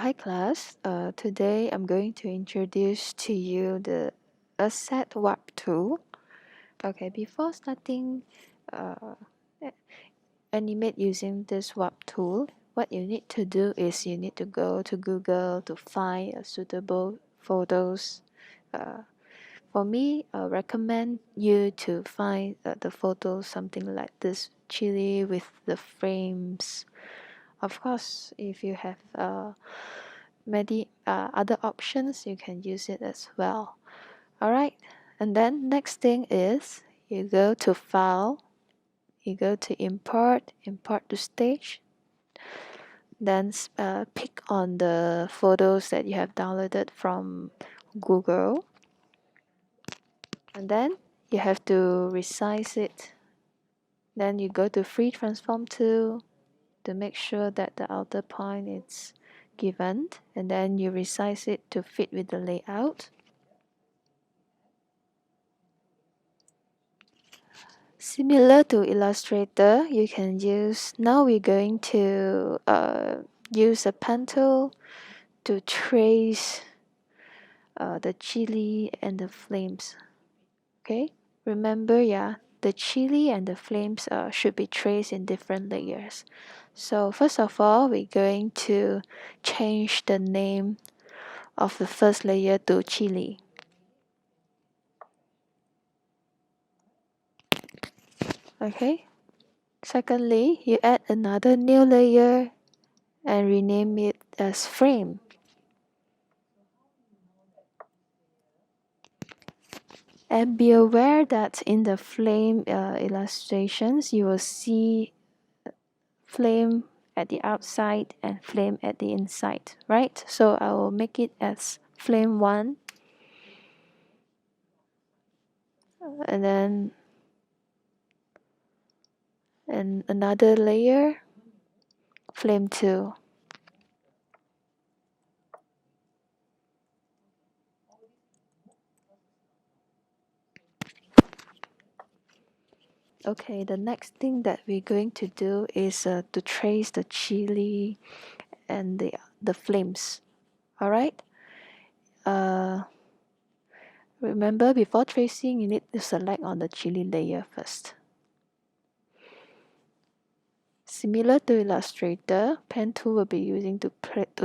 Hi class, today I'm going to introduce to you the Asset Warp tool. Okay, before starting uh, animate using this warp tool, what you need to do is you need to go to Google to find a suitable photos. For me, I recommend you to find the photo something like this chili with the frames. Of course, if you have many other options, you can use it as well. Alright, and then next thing is you go to File, you go to Import to Stage, then pick on the photos that you have downloaded from Google, and then you have to resize it. Then you go to Free Transform Tool to make sure that the outer point is given, and then you resize it to fit with the layout. Similar to Illustrator, you can use, now we're going to use a pen tool to trace the chili and the flames. Okay, remember, yeah, the chili and the flames should be traced in different layers. So first of all, we're going to change the name of the first layer to chili. Okay, secondly, you add another new layer and rename it as frame. And be aware that in the flame illustrations, you will see flame at the outside and flame at the inside, right? So I will make it as flame 1. And then another layer, flame 2. Okay, the next thing that we're going to do is to trace the chili and the flames. All right. Remember, before tracing, you need to select on the chili layer first. Similar to Illustrator, pen tool will be using to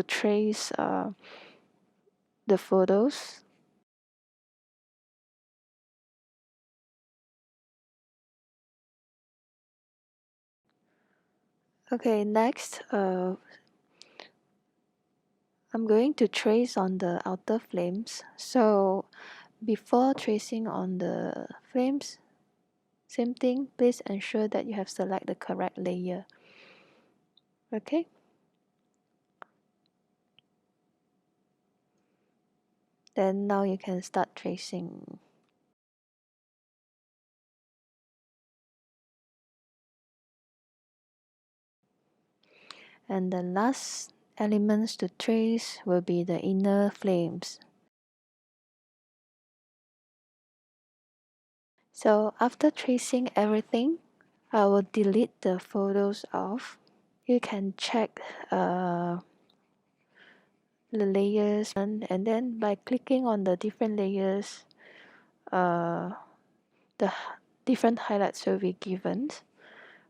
trace the photos. Okay, next, I'm going to trace on the outer flames. So before tracing on the flames, same thing, please ensure that you have select the correct layer. Okay. Then now you can start tracing. And the last elements to trace will be the inner flames. So after tracing everything, I will delete the photos off. You can check the layers, and then by clicking on the different layers, the different highlights will be given.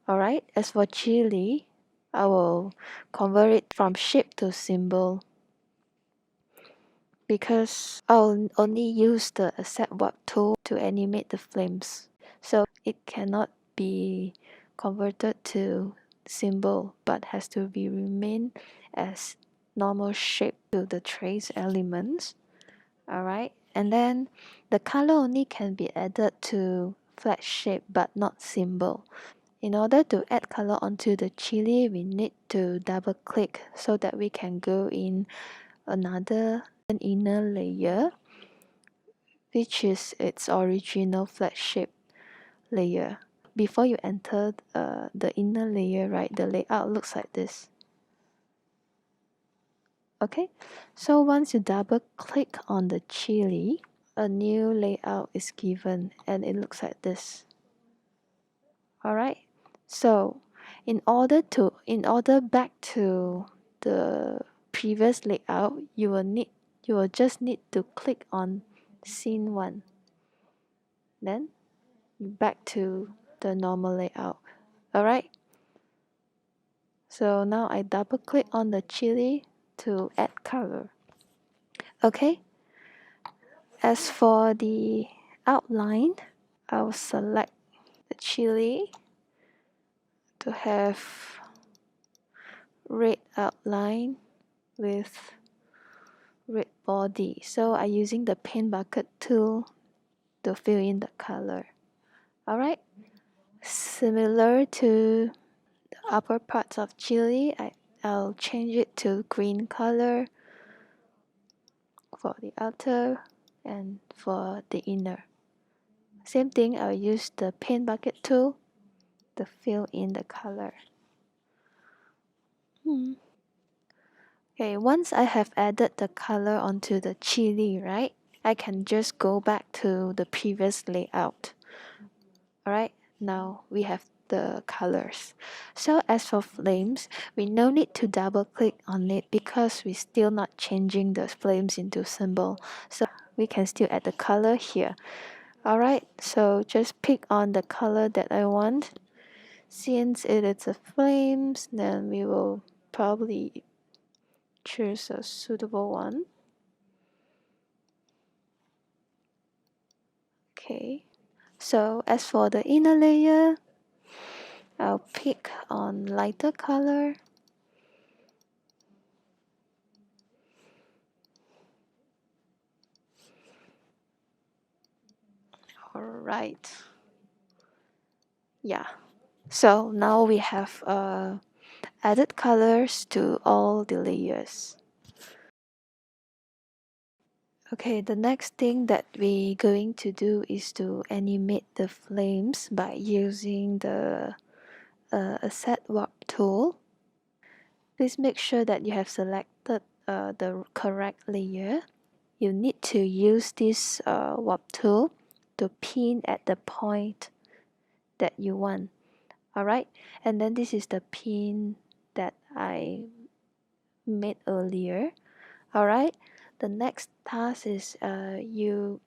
Alright, as for chili, I will convert it from shape to symbol because I'll only use the Asset Warp tool to animate the flames. So it cannot be converted to symbol but has to be remain as normal shape to the trace elements. Alright, and then the color only can be added to flat shape but not symbol. In order to add color onto the chili, we need to double click so that we can go in another inner layer, which is its original flat shape layer. Before you enter the inner layer, right, the layout looks like this. Okay, so once you double click on the chili, a new layout is given and it looks like this. Alright, so in order back to the previous layout, you will just need to click on scene 1. Then back to the normal layout. Alright? So now I double click on the chili to add color. Okay? As for the outline, I'll select the chili to have red outline with red body. So I'm using the paint bucket tool to fill in the color. Alright? Similar to the upper parts of chili, I'll change it to green color for the outer and for the inner. Same thing, I'll use the paint bucket tool to fill in the color. Okay, once I have added the color onto the chili, right, I can just go back to the previous layout. Alright, now we have the colors. So as for flames, we no need to double click on it because we're still not changing the flames into symbol. So we can still add the color here. Alright, so just pick on the color that I want. Since it is a flames, then we will probably choose a suitable one. Okay, so as for the inner layer, I'll pick on lighter color. Alright. Yeah. So now we have added colors to all the layers. Okay, the next thing that we're going to do is to animate the flames by using the Asset Warp tool. Please make sure that you have selected the correct layer. You need to use this warp tool to pin at the point that you want. Alright, and then this is the pin that I made earlier. Alright, the next task is you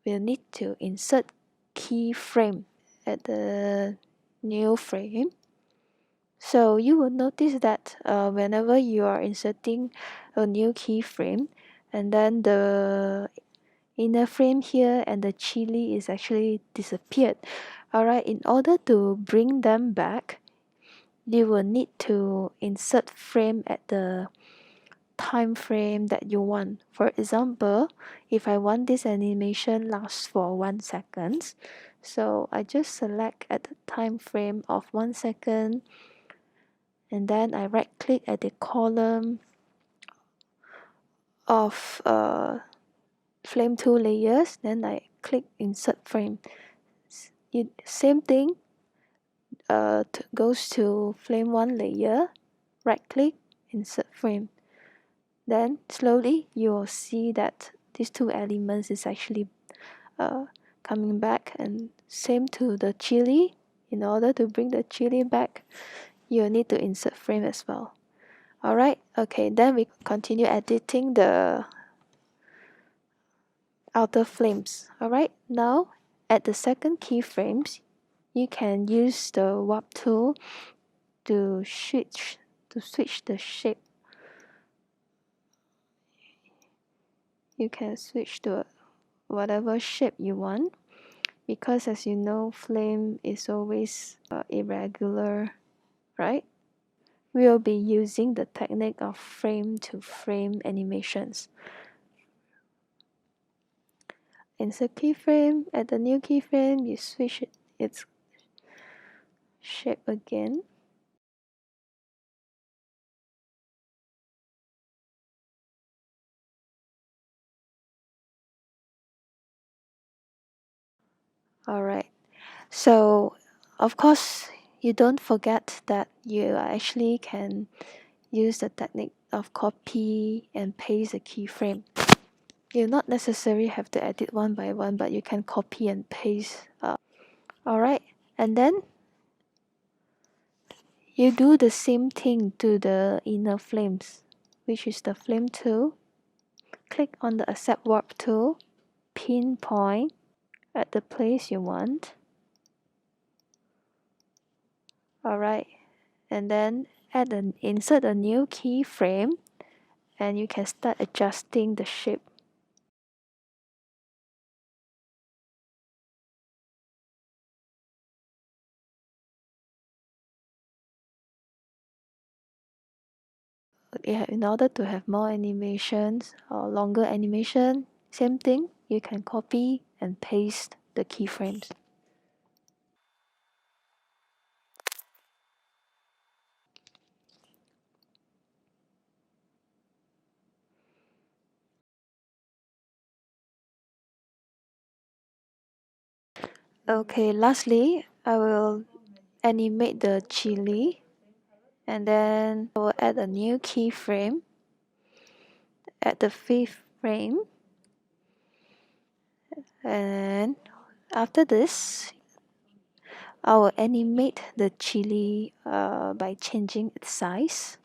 will need to insert keyframe at the new frame. So you will notice that whenever you are inserting a new keyframe, and then the inner frame here and the chili is actually disappeared. Alright, in order to bring them back, you will need to insert frame at the time frame that you want. For example, if I want this animation lasts for 1 second, so I just select at the time frame of 1 second, and then I right click at the column of flame 2 layers, then I click insert frame. Same thing goes to flame 1 layer, right click, insert frame. Then slowly you will see that these two elements is actually coming back, and same to the chili. In order to bring the chili back, you need to insert frame as well. Alright, okay, then we continue editing the outer flames. Alright, now at the second keyframes, you can use the warp tool to switch the shape. You can switch to whatever shape you want, because as you know, flame is always irregular, right? We will be using the technique of frame to frame animations. Insert keyframe. At the new keyframe, you switch its shape again. Alright, so of course you don't forget that you actually can use the technique of copy and paste a keyframe. You not necessarily have to edit one by one, but you can copy and paste. Alright, and then you do the same thing to the inner flames. which is the flame tool. Click on the Accept Warp tool, pinpoint at the place you want. Alright, and then insert a new keyframe, and you can start adjusting the shape. In order to have more animations or longer animation, same thing, you can copy and paste the keyframes. Okay, lastly, I will animate the chili, and then I will add a new keyframe at the 5th frame, and after this I will animate the chili by changing its size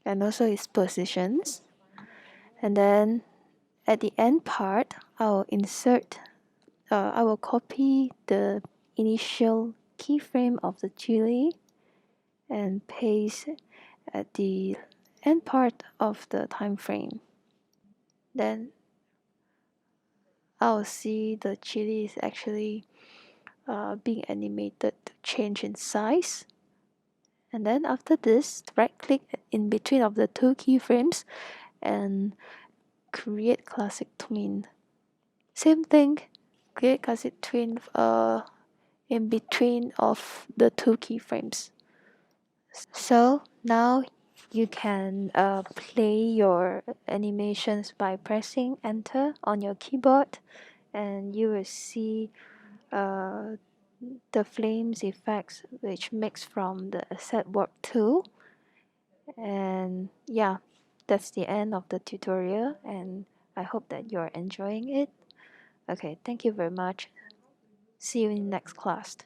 and also its positions, and then at the end part I will copy the initial keyframe of the chili and paste at the end part of the time frame. Then I'll see the chili is actually being animated to change in size. And then after this, right click in between of the two keyframes and create classic twin. Same thing, create classic twin in between of the two keyframes. So now you can play your animations by pressing enter on your keyboard, and you will see uh, the flames effects which mix from the Accept Warp tool. And yeah, that's the end of the tutorial, and I hope that you're enjoying it. Okay, thank you very much. See you in the next class.